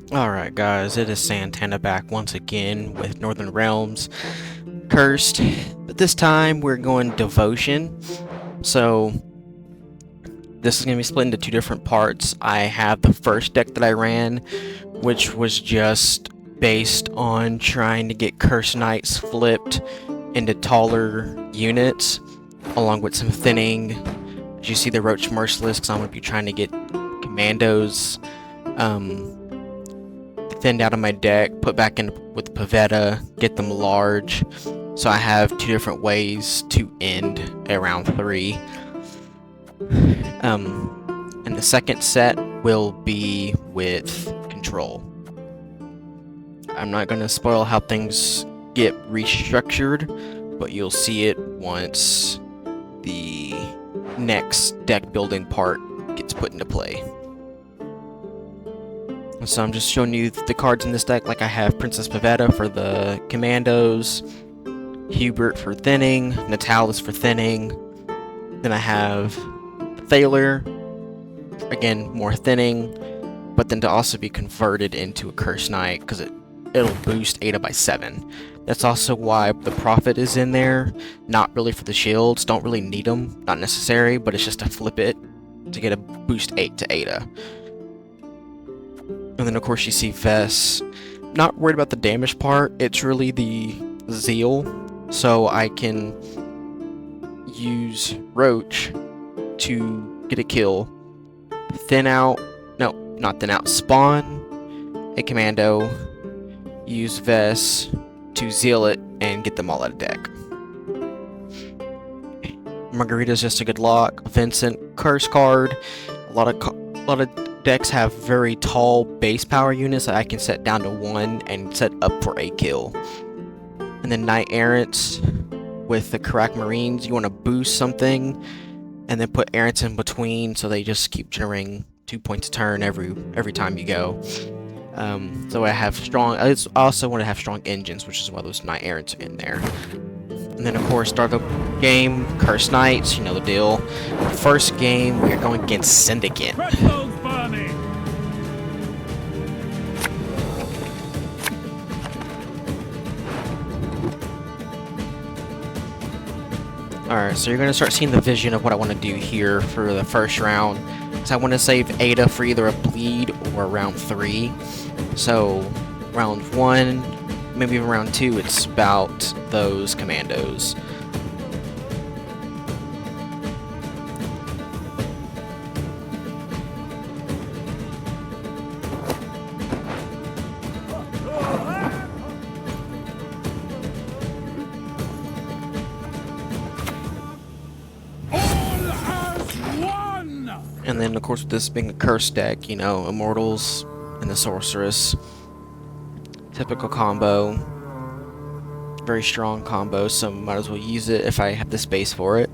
Alright guys, it is Santana back once again with Northern Realms Cursed, but this time we're going Devotion. So this is going to be split into two different parts. I have the first deck that I ran, which was just based on trying to get Cursed Knights flipped into taller units, along with some thinning. As you see the Roach Merciless, because I'm going to be trying to get commandos thinned out of my deck, put back in with Pavetta, get them large. So I have two different ways to end at round 3. And the second set will be with Control. I'm not going to spoil how things get restructured, but you'll see it once the next deck building part gets put into play. So I'm just showing you the cards in this deck. Like I have Princess Pavetta for the commandos, Hubert for thinning, Natalis for thinning. Then I have Thaler, again more thinning, but then to also be converted into a Cursed Knight because it'll boost Adda by 7. That's also why the Prophet is in there. Not really for the shields. Don't really need them. Not necessary, but it's just to flip it to get a boost 8 to Adda. And then of course you see Vess. Not worried about the damage part, it's really the Zeal. So I can use Roach to get a kill. Spawn a commando, use Vess to Zeal it, and get them all out of deck. Margarita's just a good lock. Vincent, curse card. A lot of decks have very tall base power units that I can set down to 1 and set up for a kill. And then Knight Errants with the Karak Marines, you want to boost something and then put Errants in between so they just keep generating 2 points a turn every time you go. So I have strong. I also want to have strong engines, which is why those Knight Errants are in there. And then of course start the game, Cursed Knights, you know the deal. First game we are going against Syndicate. Alright, so you're going to start seeing the vision of what I want to do here for the first round. So I want to save Adda for either a bleed or round 3. So, round 1, maybe even round 2, it's about those commandos. And then, of course, with this being a cursed deck, you know, Immortals and the Sorceress. Typical combo. Very strong combo, so might as well use it if I have the space for it.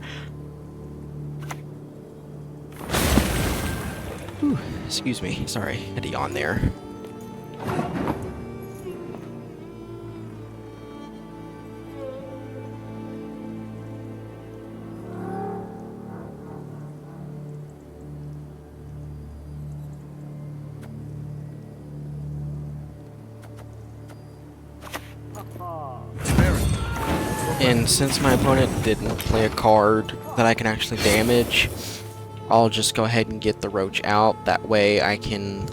Whew, excuse me, sorry, had to yawn there. And since my opponent didn't play a card that I can actually damage, I'll just go ahead and get the Roach out. That way I can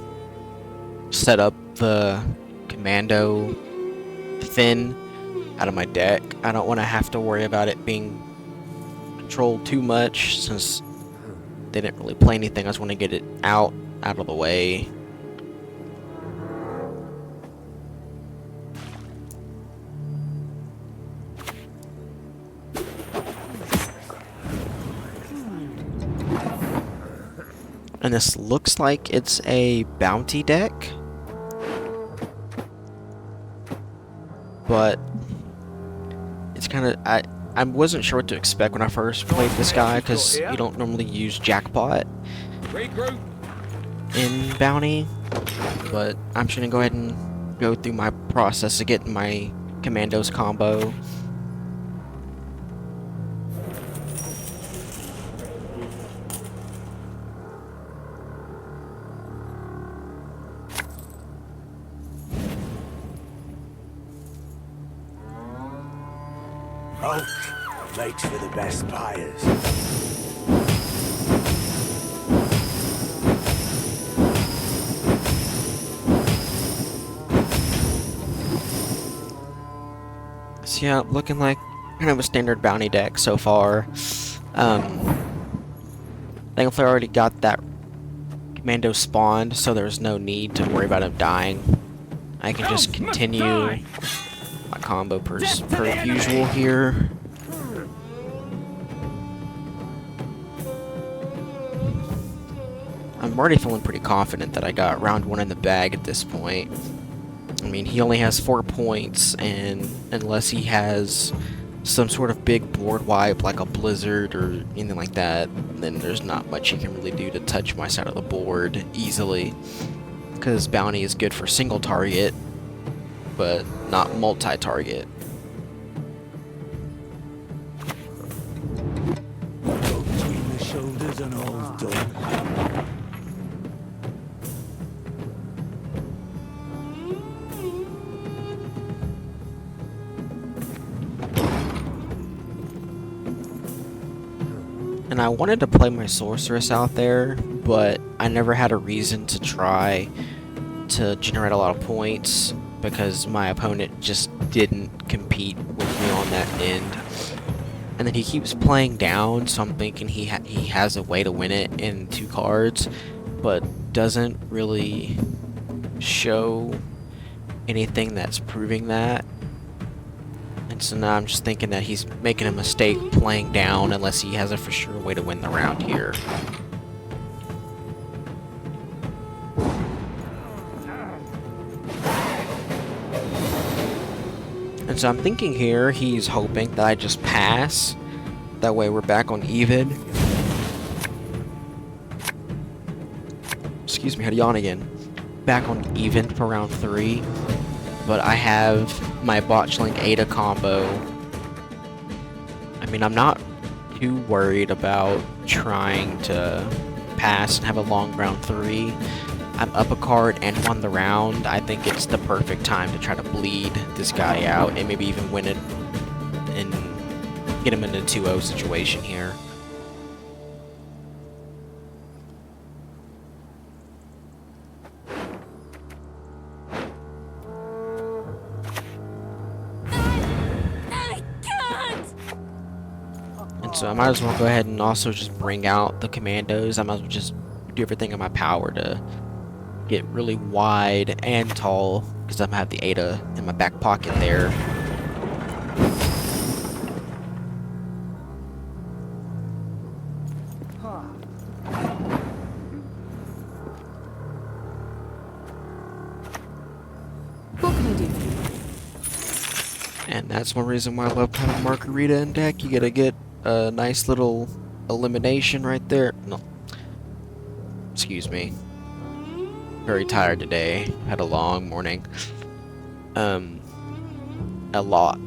set up the commando thin out of my deck. I don't want to have to worry about it being controlled too much since they didn't really play anything. I just want to get it out of the way. And this looks like it's a bounty deck, but it's kind of, I wasn't sure what to expect when I first played this guy, because you don't normally use Jackpot in bounty, but I'm just going to go ahead and go through my process of getting my commandos combo. Oak makes for the best buyers. So yeah, looking like kind of a standard bounty deck so far. Thankfully I already got that commando spawned, so there's no need to worry about him dying. I can just continue my combo per usual here. I'm already feeling pretty confident that I got round 1 in the bag at this point. I mean, he only has 4 points, and unless he has some sort of big board wipe like a blizzard or anything like that, then there's not much he can really do to touch my side of the board easily. Because bounty is good for single target, but not multi-target. Go between the shoulders and all's done. And I wanted to play my sorceress out there, but I never had a reason to try to generate a lot of points because my opponent just didn't compete with me on that end. And then he keeps playing down, so I'm thinking he has a way to win it in 2 cards, but doesn't really show anything that's proving that. And so now I'm just thinking that he's making a mistake playing down unless he has a for sure way to win the round here. And so I'm thinking here he's hoping that I just pass. That way we're back on even. Excuse me, had to yawn again. Back on even for round 3. But I have my Botchlink Adda combo. I mean, I'm not too worried about trying to pass and have a long round 3. I'm up a card and won the round. I think it's the perfect time to try to bleed this guy out and maybe even win it and get him in a 2-0 situation here. So I might as well go ahead and also just bring out the commandos. I might as well just do everything in my power to get really wide and tall, because I'm gonna have the Adda in my back pocket there. What can I do? And that's one reason why I love having Margarita in deck. You gotta get a nice little elimination right there. No. Excuse me. Very tired today. Had a long morning. A lock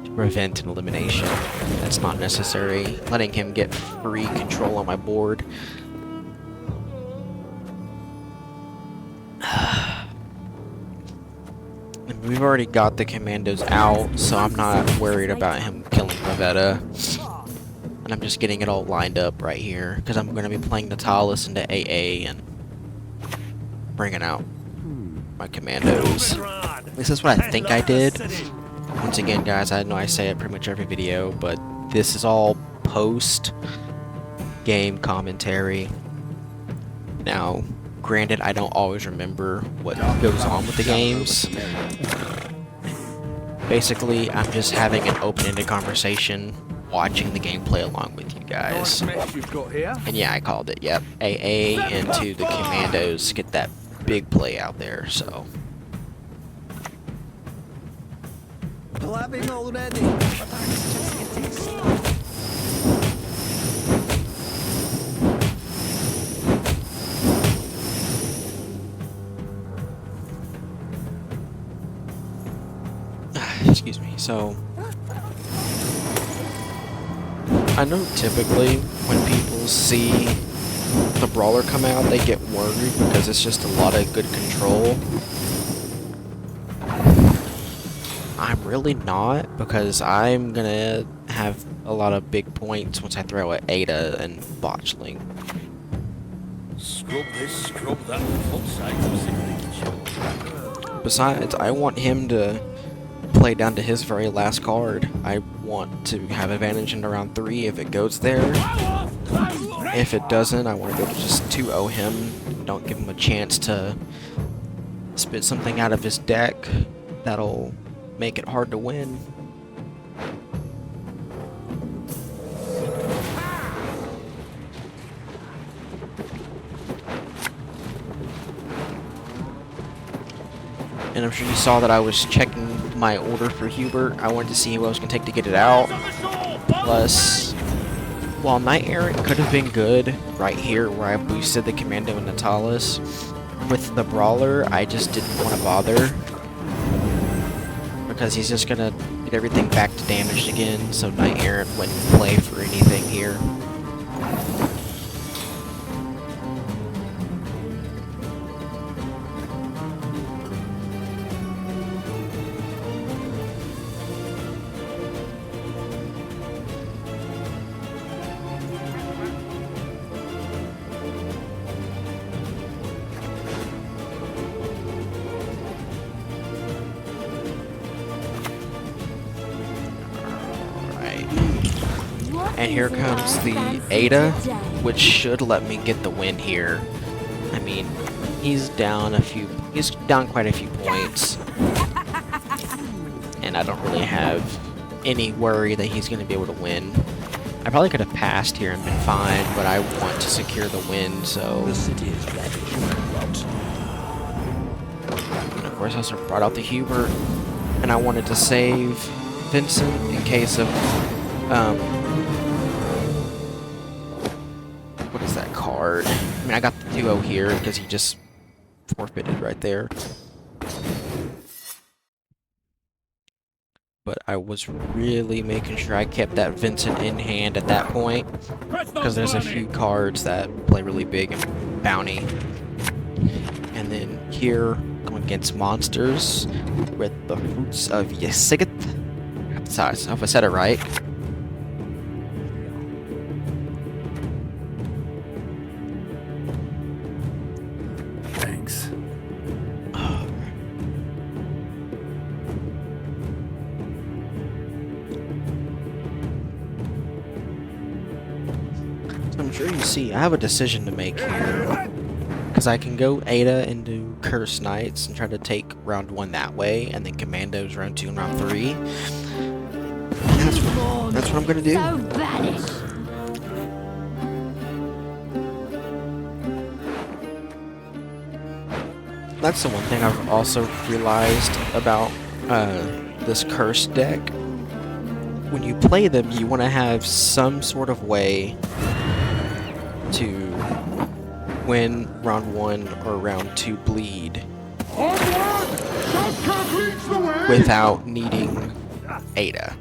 to prevent an elimination. That's not necessary. Letting him get free control on my board. We've already got the commandos out, so I'm not worried about him killing Pavetta. And I'm just getting it all lined up right here, because I'm going to be playing Natalis into AA and bringing out my commandos. At least that's what I think I did. Once again, guys, I know I say it pretty much every video, but this is all post-game commentary. Now, granted, I don't always remember what goes on with the games. Basically, I'm just having an open-ended conversation, watching the gameplay along with you guys. And yeah, I called it, yep. AA into the commandos, get that big play out there, so. Blabbing already. Excuse me, so I know typically when people see the brawler come out, they get worried because it's just a lot of good control. I'm really not, because I'm gonna have a lot of big points once I throw at Ada and Botchling. Scrub this, scrub that. Fuck's sake, I'm sick of thinking shit. Besides, I want him to play down to his very last card. I want to have advantage in round 3 if it goes there. If it doesn't, I want to be able to just 2-0 him. Don't give him a chance to spit something out of his deck that'll make it hard to win. And I'm sure you saw that I was checking my order for Hubert. I wanted to see what I was going to take to get it out. Plus, while Knight Errant could have been good right here where I boosted the Commando and Natalis, with the Brawler, I just didn't want to bother. Because he's just going to get everything back to damaged again, so Knight Errant wouldn't play for anything here. And here comes the Ada, which should let me get the win here. I mean, he's down quite a few points. And I don't really have any worry that he's going to be able to win. I probably could have passed here and been fine, but I want to secure the win, so... The city is ready. And of course I also brought out the Hubert, and I wanted to save Vincent in case of, what is that card? I mean, I got the duo here because he just forfeited right there. But I was really making sure I kept that Vincent in hand at that point, because there's a few cards that play really big in Bounty. And then here, going against monsters with the Fruits of Yesigat. I hope I said it right. Thanks. I'm sure you see, I have a decision to make here. Because I can go Ada and do Curse Knights and try to take round 1 that way, and then Commandos round 2 and round 3. That's what I'm gonna do. So vanish. That's the one thing I've also realized about this Curse deck. When you play them, you want to have some sort of way to win round 1 or round 2 bleed without needing Ada.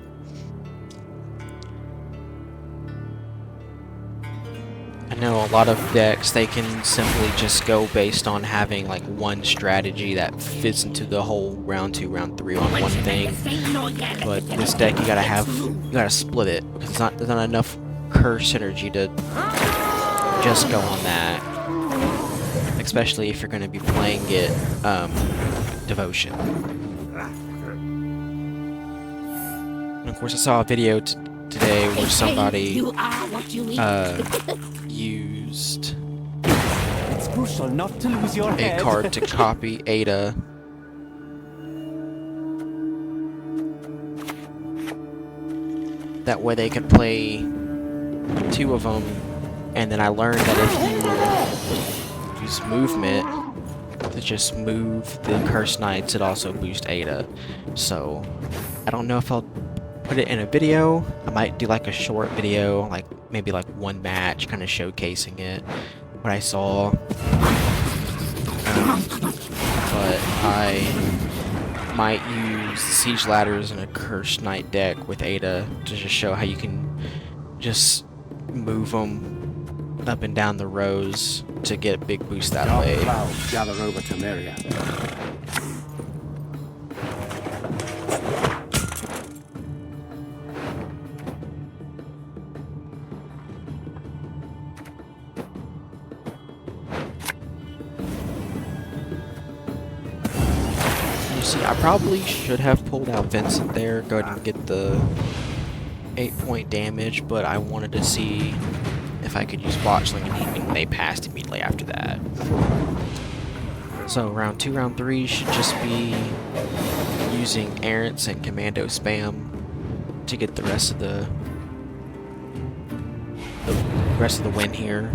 I know a lot of decks, they can simply just go based on having like one strategy that fits into the whole round 2, round 3 on one thing. But this deck, you gotta split it, because there's not enough curse synergy to just go on that. Especially if you're gonna be playing it Devotion. And of course, I saw a video today where somebody used It's crucial not to lose your a head. card to copy Ada. That way they could play 2 of them, and then I learned that if you use movement to just move the Cursed Knights, it also boosts Ada. So I don't know if I'll put it in a video. I might do like a short video, like maybe like 1 match, kind of showcasing it, what I saw. But I might use Siege Ladders in a Cursed Knight deck with Ada to just show how you can just move them up and down the rows to get a big boost that way. Gather over to Myria. See, I probably should have pulled out Vincent there, go ahead and get the 8-point damage, but I wanted to see if I could use Botchling, and they passed immediately after that. So round 2, round 3 should just be using errants and commando spam to get the rest of the win here.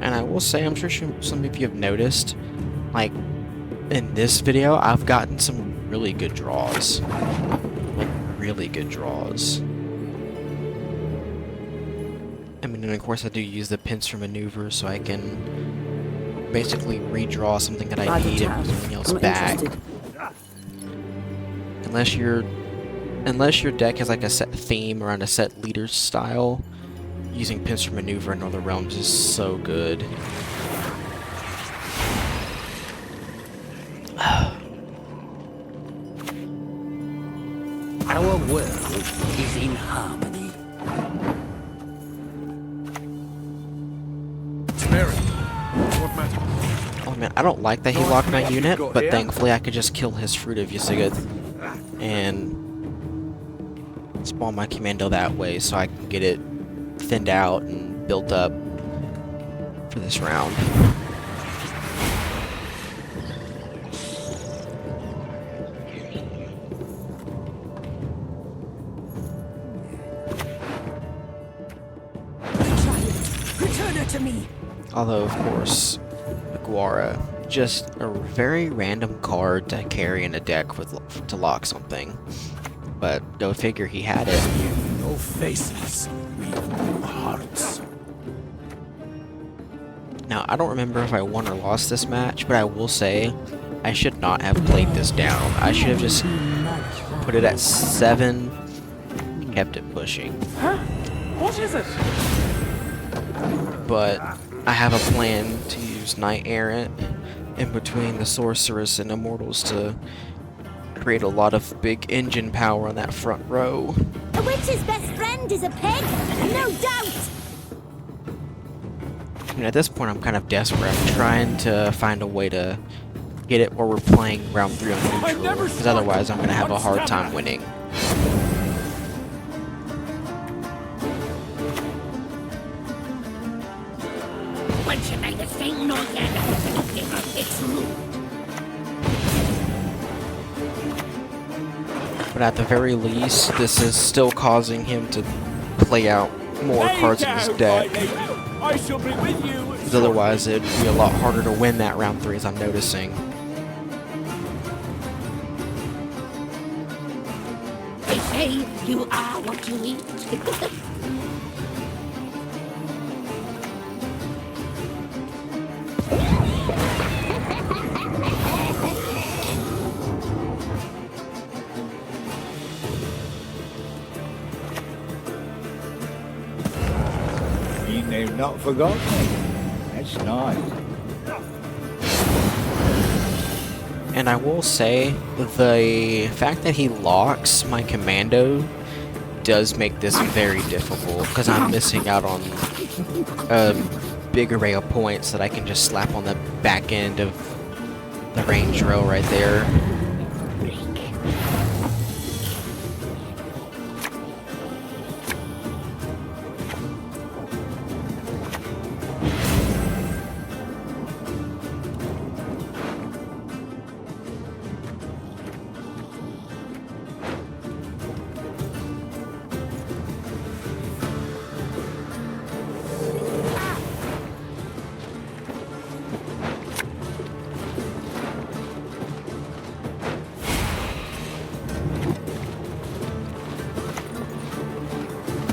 And I will say, I'm sure some of you have noticed, like, in this video, I've gotten some really good draws. Like, really good draws. I mean, and of course I do use the pincer maneuver, so I can basically redraw something that I need and put something else back. Unless your deck has like a set theme around a set leader style, using pincer maneuver in other realms is so good. Our world is in harmony. What matter? Oh man, I don't like that he locked my unit, but thankfully I could just kill his Fruit of Ysigith and spawn my commando that way so I can get it thinned out and built up for this round. Return her to me. Although, of course, Aguara, just a very random card to carry in a deck to lock something. But go figure, he had it. No faces, we've no hearts. Now, I don't remember if I won or lost this match, but I will say I should not have played this down. I should have just put it at 7, kept it pushing. Huh? What is it? But I have a plan to use Knight Errant in between the Sorceress and Immortals to create a lot of big engine power on that front row. A witch's best friend is a pig, no doubt. I mean, at this point, I'm kind of desperate. I'm trying to find a way to get it where we're playing round 3 on neutral, because otherwise I'm going to have a hard time winning. Once you make the thing no it's rude. But at the very least, this is still causing him to play out more cards in his deck. I shall be with you. Because otherwise it'd be a lot harder to win that round 3, as I'm noticing. They say you are what you eat. They've not forgotten me. That's nice. And I will say, the fact that he locks my commando does make this very difficult, because I'm missing out on a big array of points that I can just slap on the back end of the range row right there.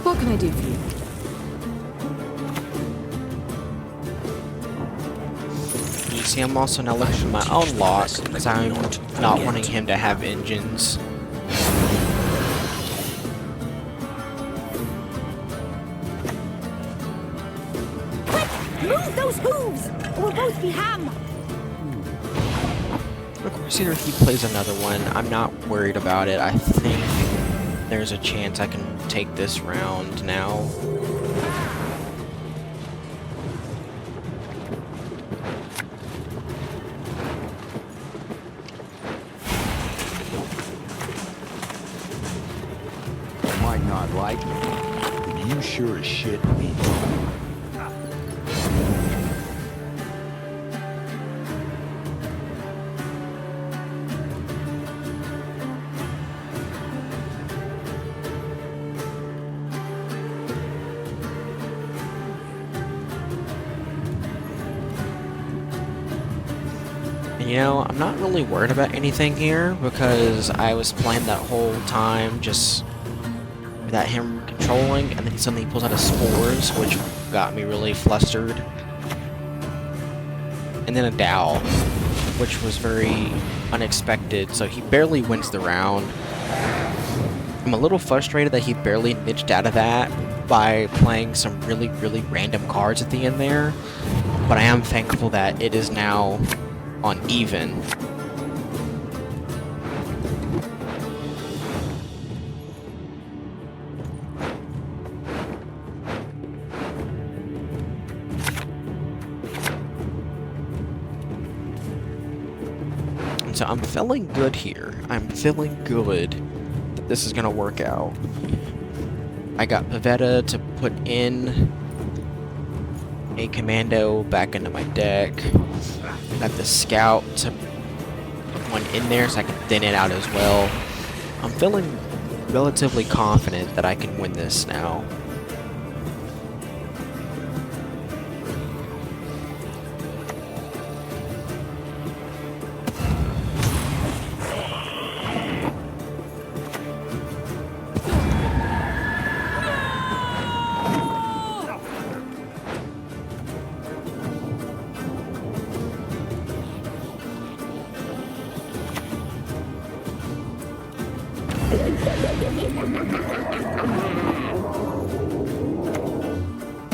What can I do for you? You see, I'm also now looking for my own lock, because I'm not wanting him to have engines. Move those hooves, or we'll both be ham. Of course, either he plays another one, I'm not worried about it. I think there's a chance I can take this round now. Might not like me, but you sure as shit mean it. You know, I'm not really worried about anything here because I was playing that whole time just without him controlling, and then he suddenly pulls out his spores, which got me really flustered. And then a Dow, which was very unexpected, so he barely wins the round. I'm a little frustrated that he barely niched out of that by playing some really, really random cards at the end there, but I am thankful that it is now on even. And so I'm feeling good here. I'm feeling good that this is gonna work out. I got Pavetta to put in a commando back into my deck. Got the scout to put one in there so I can thin it out as well. I'm feeling relatively confident that I can win this now.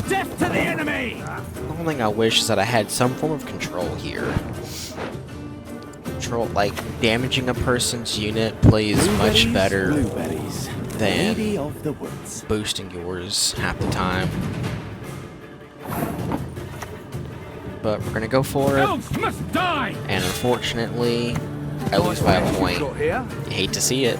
Death to the enemy! The only thing I wish is that I had some form of control here. Control, like, damaging a person's unit plays much better Blueberries, than lady of the woods. boosting yours half the time. But we're gonna go for it, Elves must die! and unfortunately, I lose by a point. Here? You hate to see it.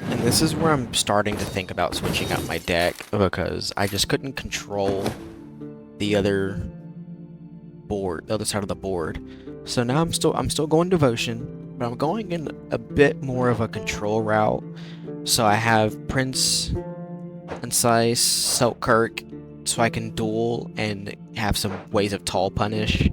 And this is where I'm starting to think about switching out my deck, because I just couldn't control the other board, the other side of the board. So now I'm still going devotion, but I'm going in a bit more of a control route. So I have Prince Concise, Selkirk, so I can duel and have some ways of tall punish.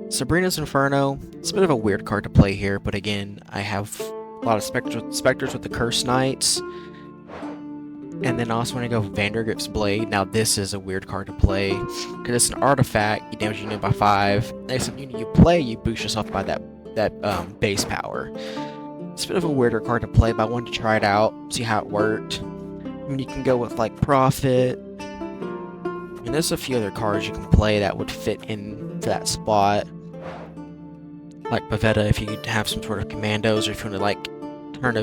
Sabrina's Inferno, it's a bit of a weird card to play here, but again, I have a lot of specters with the Curse Knights. And then also when I go Vandergrift's Blade, now this is a weird card to play, because it's an artifact, you damage your unit by 5, next time you play, you boost yourself by that base power. It's a bit of a weirder card to play, but I wanted to try it out, see how it worked. I mean, you can go with like Prophet, and there's a few other cards you can play that would fit in for that spot. Like Pavetta if you have some sort of commandos, or if you want to like turn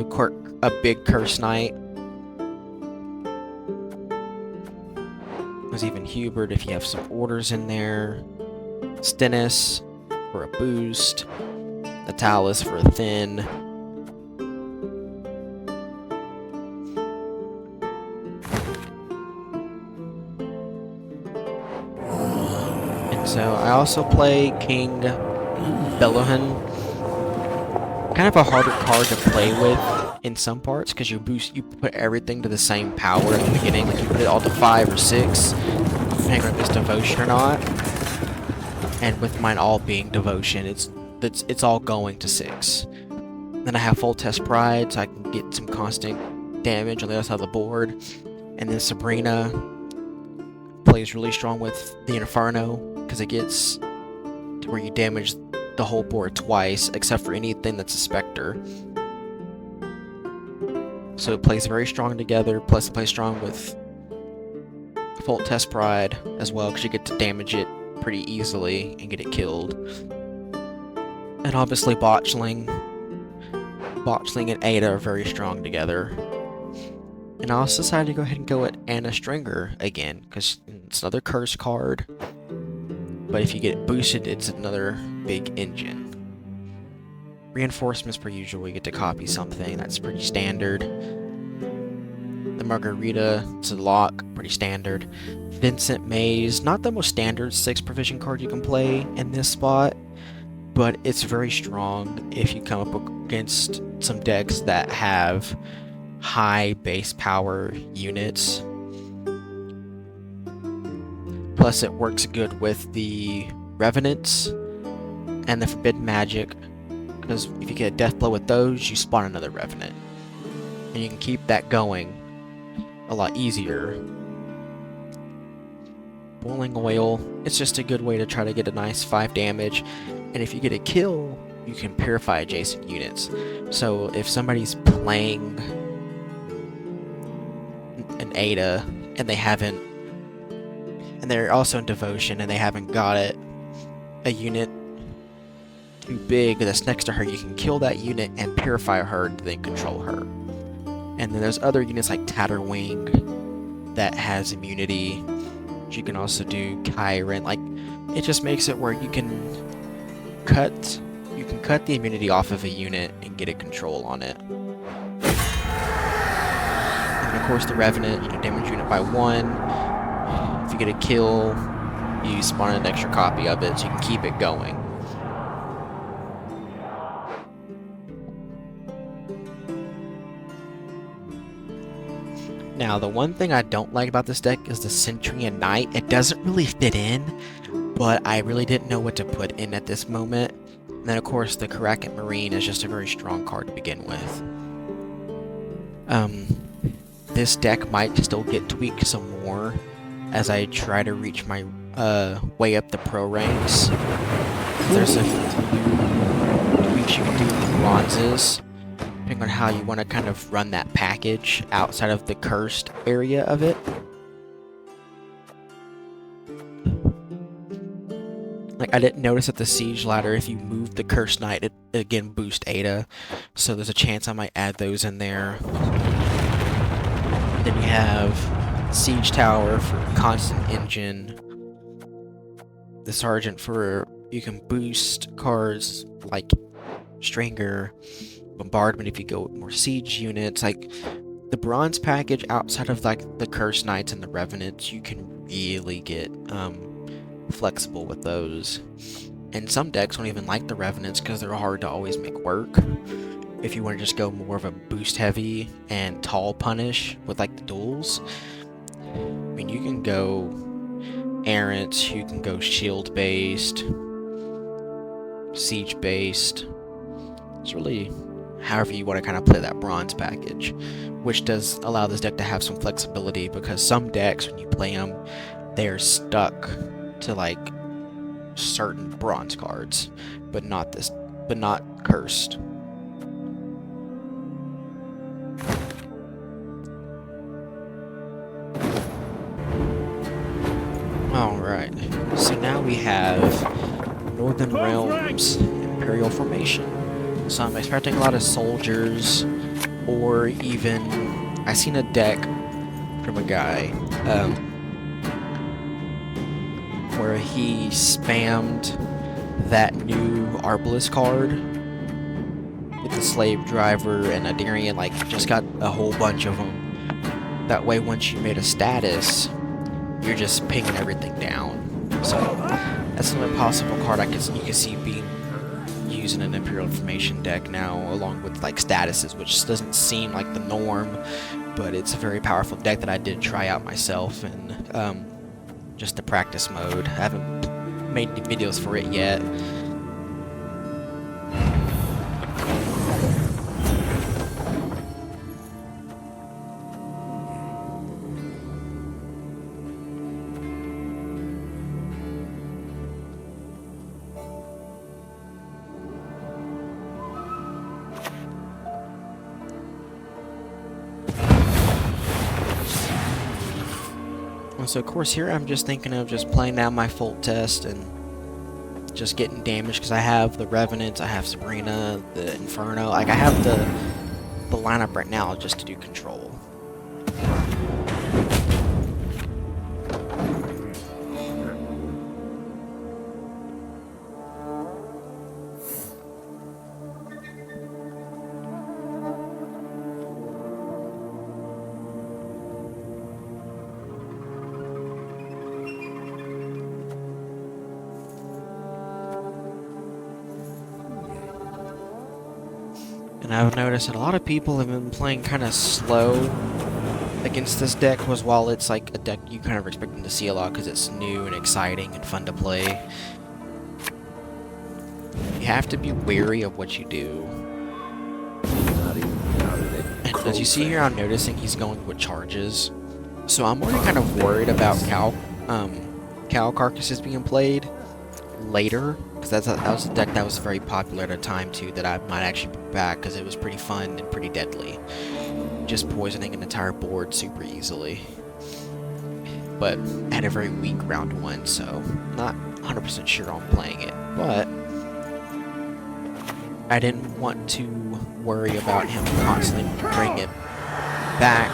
a big Curse Knight. There's even Hubert if you have some orders in there. Stennis for a boost. Natalis for a thin. And so I also play King Belohan. Kind of a harder card to play with in some parts, because you put everything to the same power at the beginning, like you put it all to 5 or 6, depending on if it's devotion or not. And with mine all being devotion, it's all going to 6. Then I have full test pride, so I can get some constant damage on the other side of the board. And then Sabrina plays really strong with the Inferno, because it gets to where you damage the whole board twice, except for anything that's a Spectre. So it plays very strong together, plus it plays strong with Full Test Pride as well, because you get to damage it pretty easily and get it killed. And obviously Botchling and Ada are very strong together. And I also decided to go ahead and go with Anna Stringer again, because it's another curse card. But if you get it boosted, it's another big engine. Reinforcements per usual, you get to copy something, that's pretty standard. The Margarita, it's a lock, pretty standard. Vincent Mays, not the most standard 6 provision card you can play in this spot, but it's very strong if you come up against some decks that have high base power units. Plus it works good with the Revenants and the Forbidden Magic, because if you get a death blow with those, you spawn another Revenant. And you can keep that going a lot easier. Boiling Oil, it's just a good way to try to get a nice 5 damage, and if you get a kill, you can purify adjacent units. So if somebody's playing an Ada and they're also in Devotion and they haven't got a unit too big that's next to her, you can kill that unit and purify her to then control her. And then there's other units like Tatterwing that has immunity. You can also do Kyron. Like, it just makes it where you can cut the immunity off of a unit and get a control on it. And of course the Revenant, you can damage unit by 1. If you get a kill, you spawn an extra copy of it, so you can keep it going. Now, the one thing I don't like about this deck is the Sentry and Knight. It doesn't really fit in, but I really didn't know what to put in at this moment. And then, of course, the Karakit Marine is just a very strong card to begin with. This deck might still get tweaked some more as I try to reach my way up the pro ranks. There's a few tweaks you can do with the bronzes, depending on how you want to kind of run that package outside of the cursed area of it. Like, I didn't notice that the Siege Ladder, if you move the Cursed Knight, it again boosts Ada, so there's a chance I might add those in there. Then you have Siege Tower for Constant Engine, the Sergeant for, you can boost cards like Stringer, Bombardment if you go with more siege units. Like, the bronze package outside of like the Cursed Knights and the Revenants, you can really get flexible with those. And some decks don't even like the Revenants because they're hard to always make work. If you want to just go more of a boost heavy and tall punish with like the duels, I mean, you can go errant, you can go shield based, siege based. It's really however you want to kind of play that bronze package, which does allow this deck to have some flexibility, because some decks, when you play them, they're stuck to like certain bronze cards, but not cursed. Alright, so now we have Northern Realms Imperial Formation. So I'm expecting a lot of soldiers, or even I seen a deck from a guy where he spammed that new Arbalest card with the Slave Driver and a Darian, like just got a whole bunch of them. That way, once you made a status, you're just pinging everything down. So that's another possible card you can see being used in an Imperial Formation deck now, along with like statuses, which doesn't seem like the norm, but it's a very powerful deck that I did try out myself in just the practice mode. I haven't made any videos for it yet. So of course here I'm just thinking of just playing out my Folk Test and just getting damaged because I have the Revenants, I have Sabrina, the Inferno. Like I have the lineup right now just to do control. And I've noticed that a lot of people have been playing kind of slow against this deck, was while it's like a deck you kind of expecting to see a lot because it's new and exciting and fun to play. You have to be wary of what you do. And as you see here, I'm noticing he's going with charges. So I'm already kind of worried about cow carcasses being played later, because that was a deck that was very popular at a time too that I might actually bring back because it was pretty fun and pretty deadly, just poisoning an entire board super easily. But had a very weak round 1, so not 100% sure on playing it. But I didn't want to worry about him constantly bringing it back,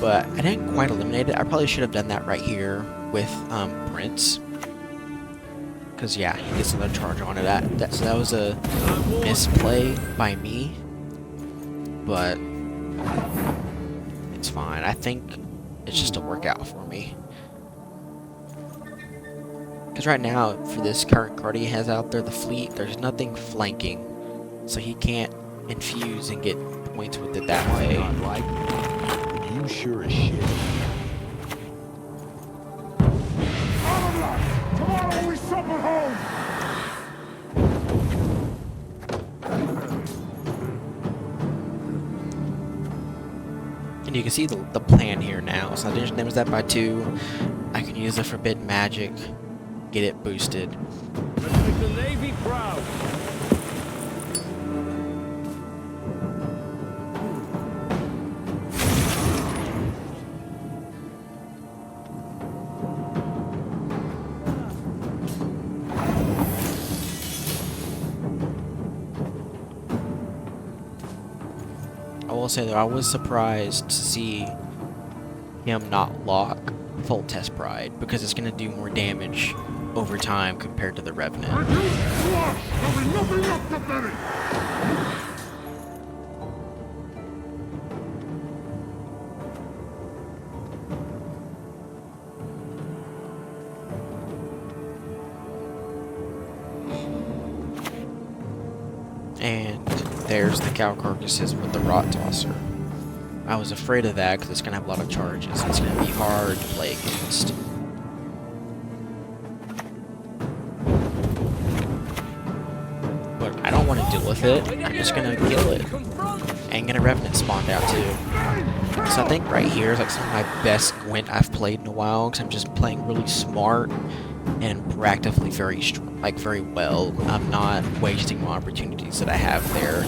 but I didn't quite eliminate it. I probably should have done that right here with Prince. Because, yeah, he gets another charge on it. So that was a misplay by me. But it's fine. I think it's just a workout for me. Because right now, for this current card he has out there, the Fleet, there's nothing flanking. So he can't infuse and get points with it that way. Not like it. You sure as shit. Tomorrow we supper home! And you can see the plan here now. So I just damage that by 2. I can use the Forbidden Magic, get it boosted. Let's make the Navy proud! I will say though, I was surprised to see him not lock Full Test Pride, because it's going to do more damage over time compared to the Revenant. There'll be nothing left to bury! And there's the cow carcasses with the Rot Tosser. I was afraid of that because it's going to have a lot of charges. It's going to be hard to play against. But I don't want to deal with it. I'm just going to kill it. And get a Revenant spawned out too. So I think right here is like some of my best Gwent I've played in a while, because I'm just playing really smart and proactively very well. I'm not wasting my opportunities that I have there.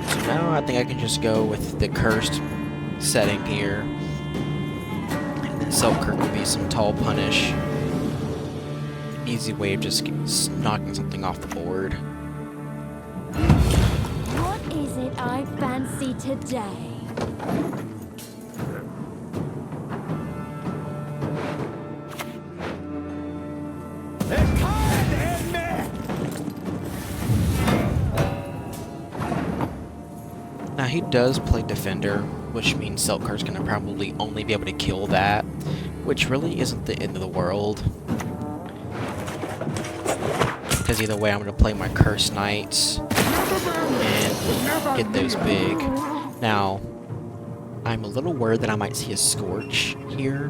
So now I think I can just go with the cursed setting here. And then Selkirk would be some tall punish. Easy way of just knocking something off the board. What is it I fancy today? Now he does play Defender, which means Selkar's gonna probably only be able to kill that, which really isn't the end of the world. Because either way, I'm going to play my Cursed Knights and get those big. Now, I'm a little worried that I might see a Scorch here,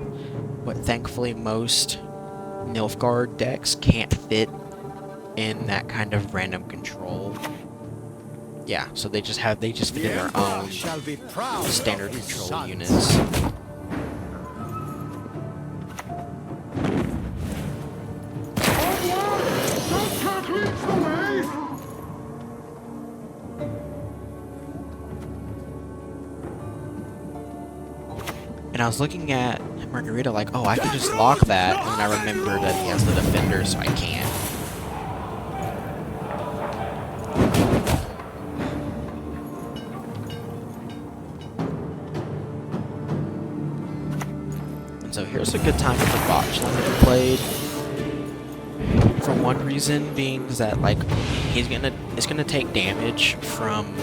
but thankfully most Nilfgaard decks can't fit in that kind of random control. Yeah, so they just fit in their own standard control units. And I was looking at Margarita like, oh, I can just lock that, and I remember that he has the defender, so I can't. And so here's a good time for botch line to be played. For one reason being is that like it's gonna take damage from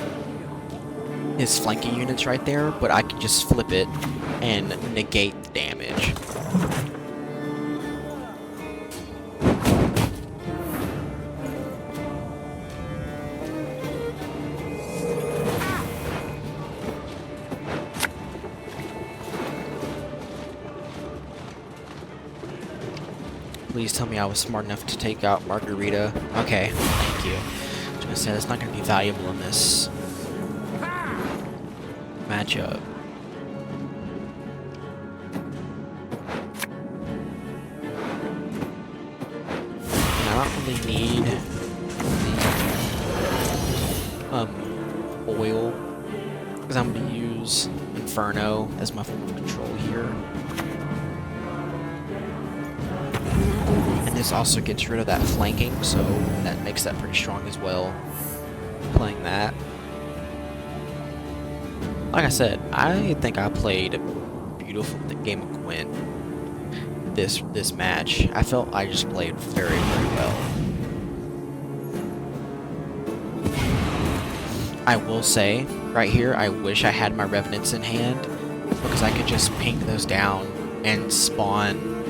his flanking units right there, but I can just flip it and negate the damage. Please tell me I was smart enough to take out Margarita. Okay, thank you. I was gonna say that's not gonna be valuable in this matchup. And I don't really need oil because I'm gonna use Inferno as my form of control here. And this also gets rid of that flanking, so that makes that pretty strong as well. Playing that. Like I said, I think I played a beautiful game of Gwent this match. I felt I just played very, very well. I will say, right here, I wish I had my Revenants in hand, because I could just ping those down and spawn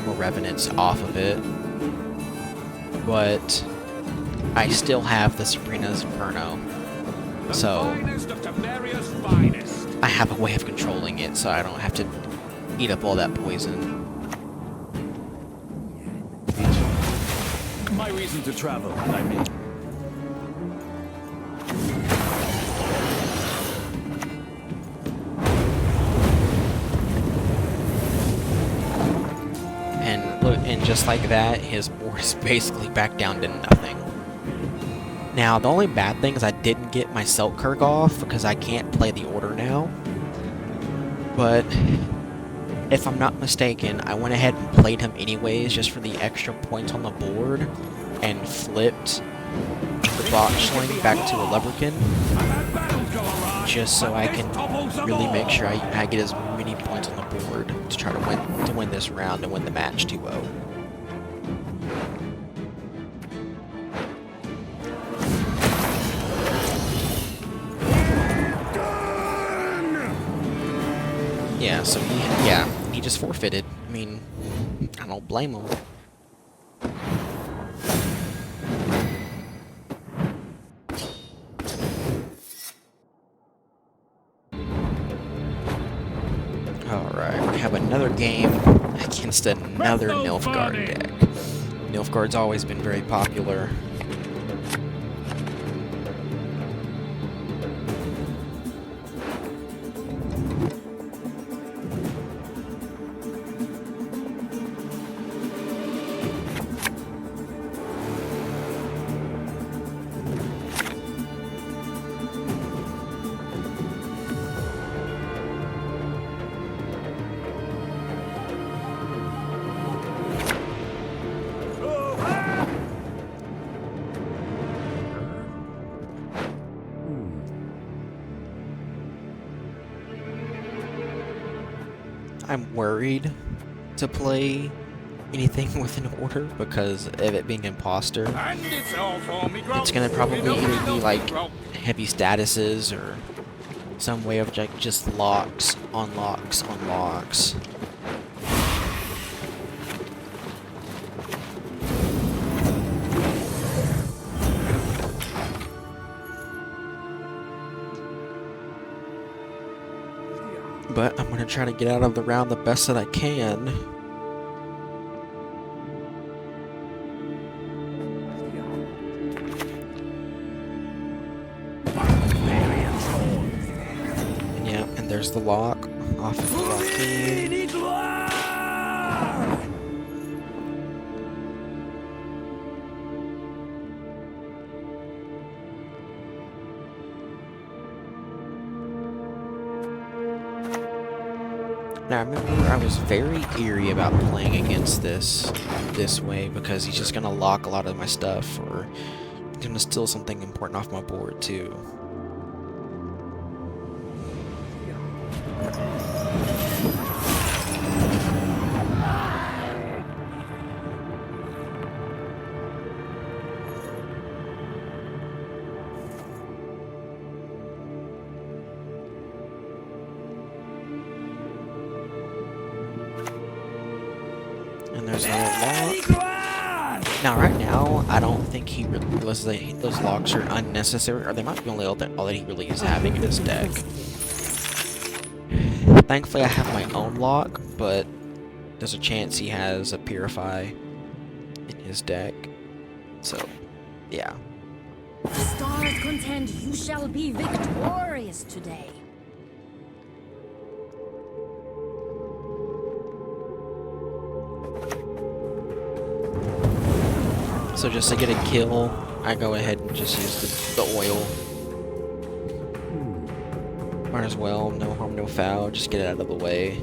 more Revenants off of it. But I still have the Sabrina's Inferno. So I have a way of controlling it, so I don't have to eat up all that poison. My reason to travel, I mean. And look, and just like that, his war is basically back down to nothing. Now, the only bad thing is I didn't get my Selkirk off because I can't play the order now. But if I'm not mistaken, I went ahead and played him anyways just for the extra points on the board and flipped the botch lane back to a Leprechaun just so I can really make sure I get as many points on the board to try to win this round and win the match 2-0. Yeah, so he just forfeited. I mean, I don't blame him. Alright, we have another game against another Nilfgaard deck. Nilfgaard's always been very popular. I'm worried to play anything with an order because of it being imposter. It's gonna probably either be like heavy statuses or some way of like just locks on locks on locks. But I'm gonna try to get out of the round the best that I can. Yeah, and there's the lock off of the Rocky. Now I remember I was very eerie about playing against this way because he's just gonna lock a lot of my stuff or gonna steal something important off my board too. And there's another lock. Now, right now, I don't think he really realizes that those locks are unnecessary, or they might be only all that he really is having in his deck. Thankfully, I have my own lock, but there's a chance he has a Purify in his deck. So, yeah. The stars contend you shall be victorious today. So just to get a kill, I go ahead and just use the oil. Might as well, no harm, no foul, just get it out of the way.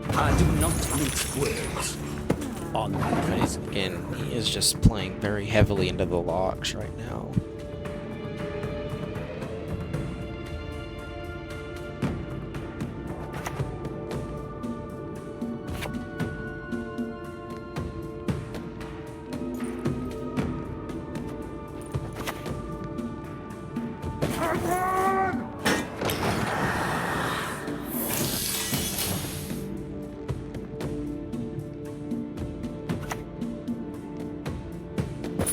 I do not mince words. On Because, again, he is just playing very heavily into the locks right now.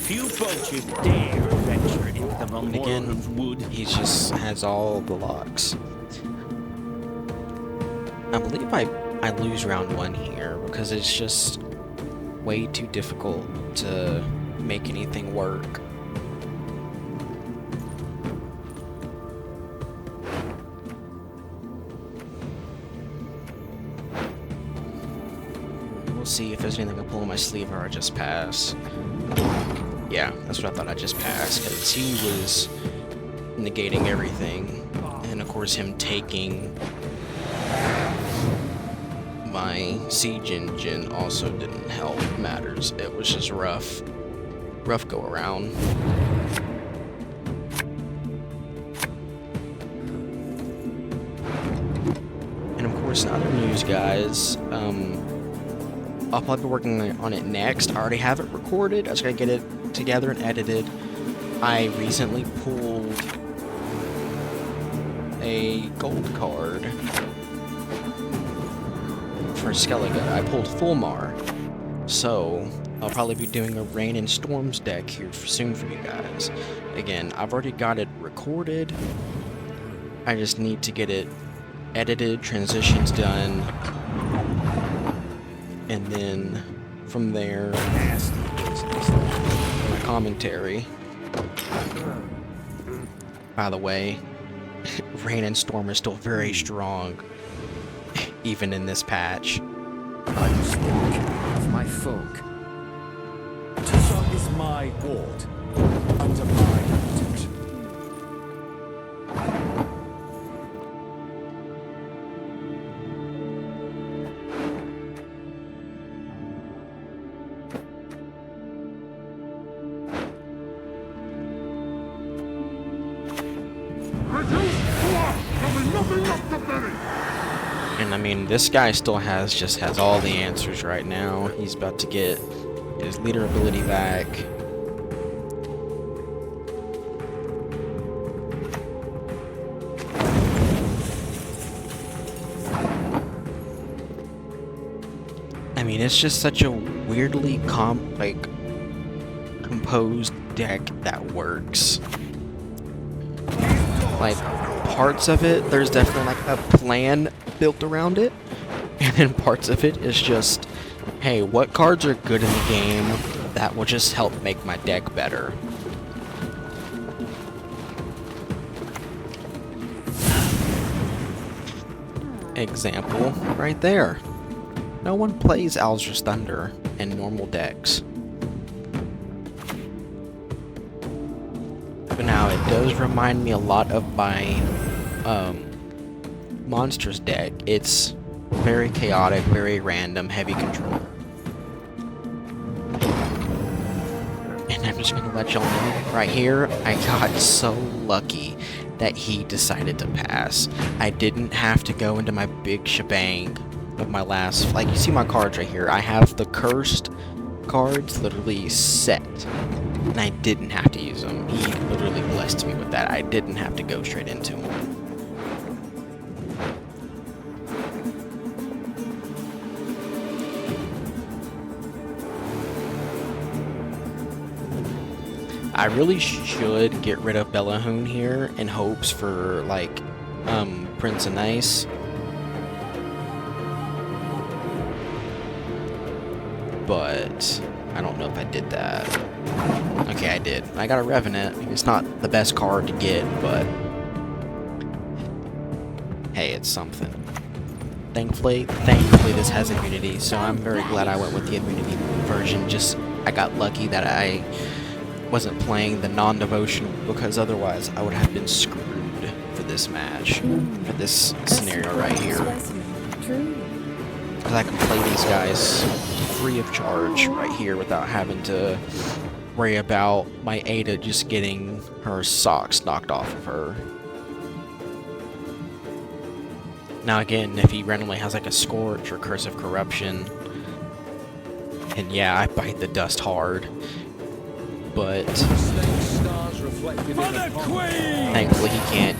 few poachers dare venture into the And Vermorum's again, wood. he just has all the locks. I believe I lose round 1 here because it's just way too difficult to make anything work. We'll see if there's anything I pull in my sleeve or I just pass. Yeah, that's what I thought. I just passed because he was negating everything, and of course him taking my siege engine also didn't help matters. It was just rough go around. And of course, in other news, guys, I'll probably be working on it next. I already have it recorded. I just gotta get it together and edited. I recently pulled a gold card for Skellige. I pulled Fulmar. So, I'll probably be doing a Rain and Storms deck here soon for you guys. Again, I've already got it recorded. I just need to get it edited, transitions done, and then from there, my commentary. By the way, Rain and Storm are still very strong, even in this patch. I speak of my folk. Tissa is my ward, under my protection. And I mean, this guy still just has all the answers right now. He's about to get his leader ability back. I mean, it's just such a weirdly composed deck that works. Like, parts of it, there's definitely like a plan built around it, and then parts of it is just, hey, what cards are good in the game that will just help make my deck better. Example right there. No one plays Alzur's Thunder in normal decks. Now, it does remind me a lot of my monsters deck. It's very chaotic, very random, heavy control. And I'm just gonna let y'all know, right here, I got so lucky that he decided to pass. I didn't have to go into my big shebang of my last, like, you see my cards right here. I have the cursed cards literally set, and I didn't have to use them. He literally blessed me with that. I didn't have to go straight into them. I really should get rid of Bellahoon here in hopes for, like, Prince and Ice. But I don't know if I did that. Okay, I did. I got a Revenant. It's not the best card to get, but hey, it's something. Thankfully this has immunity, so I'm very glad I went with the immunity version. Just, I got lucky that I wasn't playing the non-devotion, because otherwise I would have been screwed for this match, for this scenario right here. Because I can play these guys free of charge right here without having to worry about my Ada just getting her socks knocked off of her. Now again, if he randomly has like a Scorch or Curse of Corruption, and yeah, I bite the dust hard, but thankfully he can't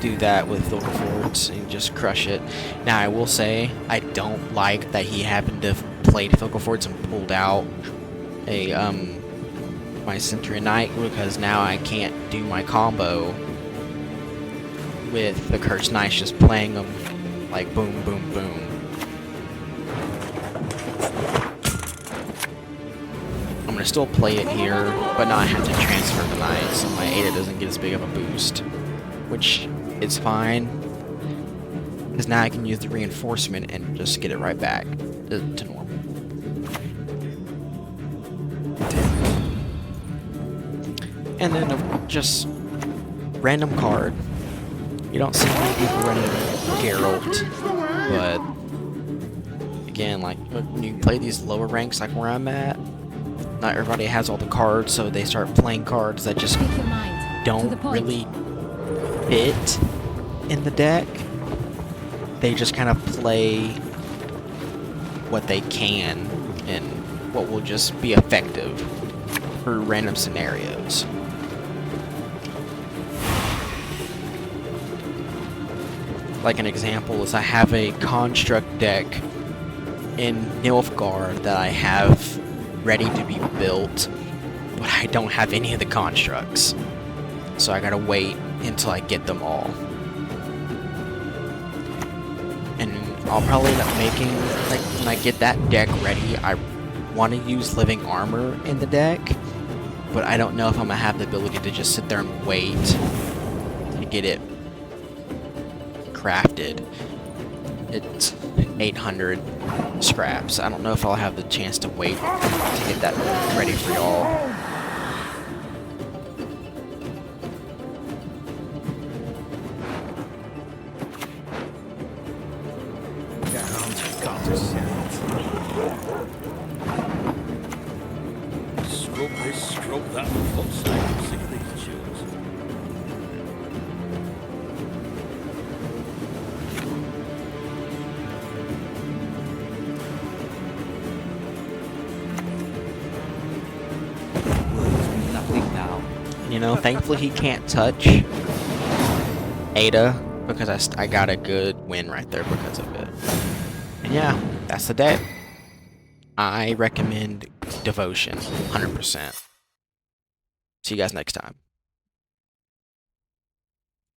do that with Vilgefortz and just crush it. Now I will say, I don't like that he happened to play Vilgefortz and pulled out a my Centurion Knight, because now I can't do my combo with the Cursed Knights just playing them like boom, boom, boom. I'm gonna still play it here, but not have to transfer the Knights, so my Ada doesn't get as big of a boost, which is fine, because now I can use the reinforcement and just get it right back to normal. And then just random card. You don't see many people running Geralt, but again, like when you play these lower ranks, like where I'm at, not everybody has all the cards, so they start playing cards that just don't really fit in the deck. They just kind of play what they can and what will just be effective for random scenarios. Like an example is I have a construct deck in Nilfgaard that I have ready to be built, but I don't have any of the constructs. So I gotta wait until I get them all. And I'll probably end up making, like, when I get that deck ready, I want to use Living Armor in the deck, but I don't know if I'm gonna have the ability to just sit there and wait to get it crafted. It's 800 scraps. I don't know if I'll have the chance to wait to get that ready for y'all. Stroke this, stroke that, for fuck's sake, I'm sick of these tunes. You know, thankfully he can't touch Ada, because I got a good win right there because of it. And yeah, that's the day. I recommend Devotion, 100%. See you guys next time.